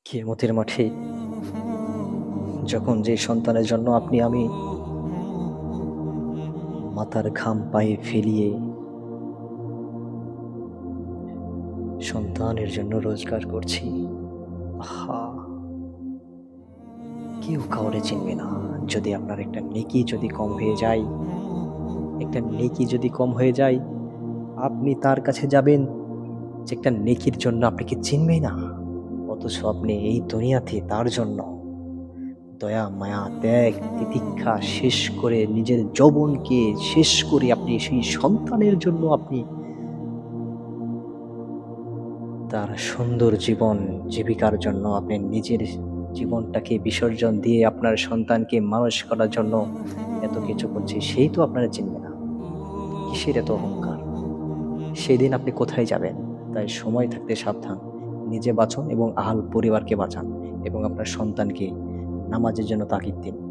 কিয়ামতের মাঠে যখন যে সন্তানের জন্য আমি মাথার ঘাম পায়ে ফেলিয়ে সন্তানের জন্য রোজগার করছি, আহা! কেউ কাউরে চিনবে না। যদি আপনার একটা নেকি যদি কম হয়ে যায়, একটা নেকি যদি কম হয়ে যায়, আপনি তার কাছে যাবেন যে একটা নেকির জন্য আপনাকে চিনবেই না। অথচ আপনি এই দুনিয়াতে তার জন্য দয়া, মায়া, ত্যাগ, তিতিক্ষা শেষ করে নিজের যৌবনকে শেষ করে আপনি সেই সন্তানের জন্য আপনি তার সুন্দর জীবন জীবিকার জন্য আপনি নিজের জীবনটাকে বিসর্জন দিয়ে আপনার সন্তানকে মানুষ করার জন্য এত কিছু করছে, সেই তো আপনারা চিনবে না। কিসের এত অহংকার? সেদিন আপনি কোথায় যাবেন? তাই সময় থাকতে সাবধান। নিজে বাঁচুন এবং আহাল পরিবারকে বাঁচান এবং আপনার সন্তানকে নামাজের জন্য তাগিদ দিন।